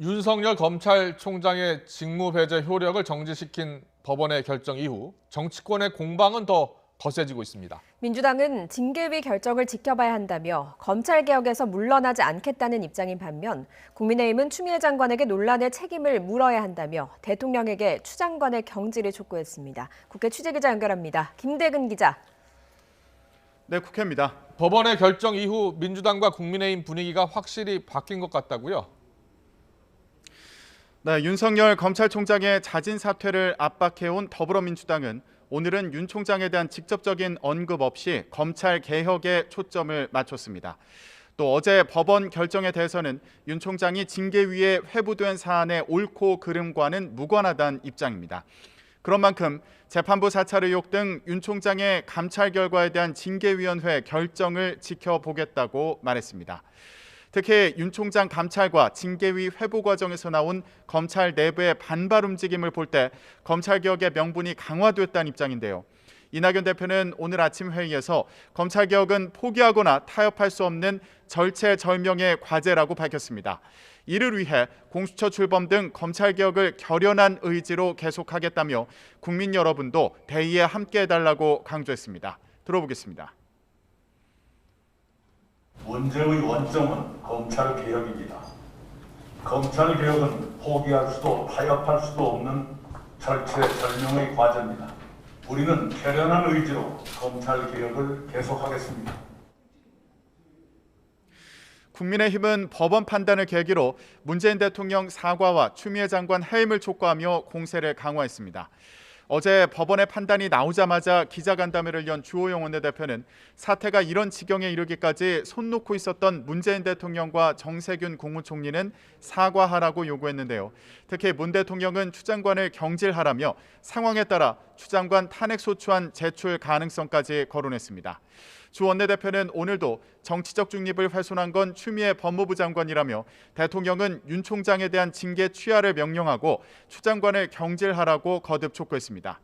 윤석열 검찰총장의 직무배제 효력을 정지시킨 법원의 결정 이후 정치권의 공방은 더 거세지고 있습니다. 민주당은 징계위 결정을 지켜봐야 한다며 검찰개혁에서 물러나지 않겠다는 입장인 반면 국민의힘은 추미애 장관에게 논란의 책임을 물어야 한다며 대통령에게 추 장관의 경질을 촉구했습니다. 국회 취재기자 연결합니다. 김대근 기자. 네, 국회입니다. 법원의 결정 이후 민주당과 국민의힘 분위기가 확실히 바뀐 것 같다고요? 네, 윤석열 검찰총장의 자진 사퇴를 압박해온 더불어민주당은 오늘은 윤 총장에 대한 직접적인 언급 없이 검찰 개혁에 초점을 맞췄습니다. 또 어제 법원 결정에 대해서는 윤 총장이 징계위에 회부된 사안의 옳고 그름과는 무관하다는 입장입니다. 그런 만큼 재판부 사찰 의혹 등 윤 총장의 감찰 결과에 대한 징계위원회 결정을 지켜보겠다고 말했습니다. 특히 윤 총장 감찰과 징계위 회부 과정에서 나온 검찰 내부의 반발 움직임을 볼 때 검찰개혁의 명분이 강화됐다는 입장인데요. 이낙연 대표는 오늘 아침 회의에서 검찰개혁은 포기하거나 타협할 수 없는 절체절명의 과제라고 밝혔습니다. 이를 위해 공수처 출범 등 검찰개혁을 결연한 의지로 계속하겠다며 국민 여러분도 대의에 함께해달라고 강조했습니다. 들어보겠습니다. 문제의 원점은 검찰개혁입니다. 검찰개혁은 포기할 수도 타협할 수도 없는 절체절명의 과제입니다. 우리는 결연한 의지로 검찰개혁을 계속하겠습니다. 국민의힘은 법원 판단을 계기로 문재인 대통령 사과와 추미애 장관 해임을 촉구하며 공세를 강화했습니다. 어제 법원의 판단이 나오자마자 기자간담회를 연 주호영 원내대표는 사태가 이런 지경에 이르기까지 손 놓고 있었던 문재인 대통령과 정세균 국무총리는 사과하라고 요구했는데요. 특히 문 대통령은 추 장관을 경질하라며 상황에 따라 추 장관 탄핵소추안 제출 가능성까지 거론했습니다. 주 원내대표는 오늘도 정치적 중립을 훼손한 건 추미애 법무부 장관이라며 대통령은 윤 총장에 대한 징계 취하를 명령하고 추 장관을 경질하라고 거듭 촉구했습니다.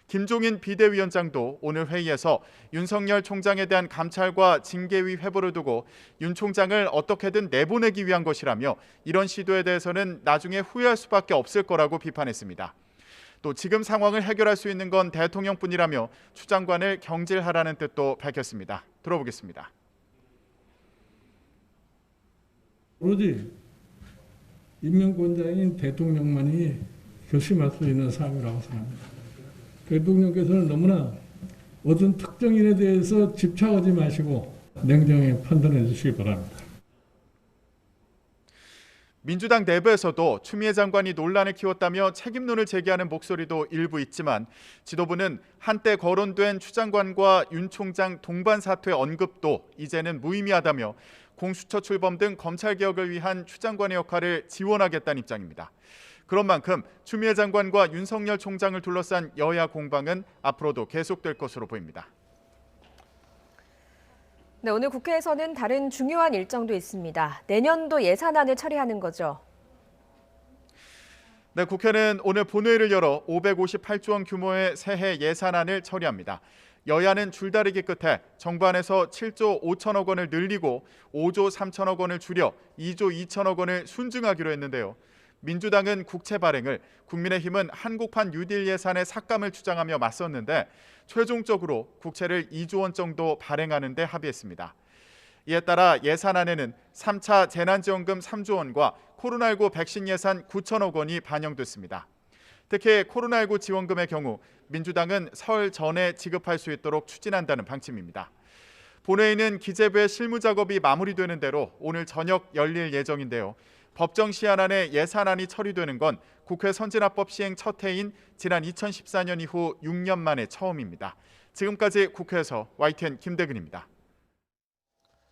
김종인 비대위원장도 오늘 회의에서 윤석열 총장에 대한 감찰과 징계위 회부를 두고 윤 총장을 어떻게든 내보내기 위한 것이라며 이런 시도에 대해서는 나중에 후회할 수밖에 없을 거라고 비판했습니다. 또 지금 상황을 해결할 수 있는 건 대통령뿐이라며 추 장관을 경질하라는 뜻도 밝혔습니다. 들어보겠습니다. 오로지 임명권자인 대통령만이 결심할 수 있는 사항이라고 생각합니다. 대통령께서는 너무나 어떤 특정인에 대해서 집착하지 마시고 냉정히 판단해 주시기 바랍니다. 민주당 내부에서도 추미애 장관이 논란을 키웠다며 책임론을 제기하는 목소리도 일부 있지만 지도부는 한때 거론된 추 장관과 윤 총장 동반 사퇴 언급도 이제는 무의미하다며 공수처 출범 등 검찰개혁을 위한 추 장관의 역할을 지원하겠다는 입장입니다. 그런 만큼 추미애 장관과 윤석열 총장을 둘러싼 여야 공방은 앞으로도 계속될 것으로 보입니다. 네, 오늘 국회에서는 다른 중요한 일정도 있습니다. 내년도 예산안을 처리하는 거죠. 네, 국회는 오늘 본회의를 열어 558조 원 규모의 새해 예산안을 처리합니다. 여야는 줄다리기 끝에 정부안에서 7조 5천억 원을 늘리고 5조 3천억 원을 줄여 2조 2천억 원을 순증하기로 했는데요. 민주당은 국채 발행을, 국민의힘은 한국판 뉴딜 예산의 삭감을 주장하며 맞섰는데 최종적으로 국채를 2조 원 정도 발행하는 데 합의했습니다. 이에 따라 예산안에는 3차 재난지원금 3조 원과 코로나19 백신 예산 9천억 원이 반영됐습니다. 특히 코로나19 지원금의 경우 민주당은 설 전에 지급할 수 있도록 추진한다는 방침입니다. 본회의는 기재부의 실무 작업이 마무리되는 대로 오늘 저녁 열릴 예정인데요. 법정 시한 안에 예산안이 처리되는 건 국회 선진화법 시행 첫 해인 지난 2014년 이후 6년 만에 처음입니다. 지금까지 국회에서 YTN 김대근입니다.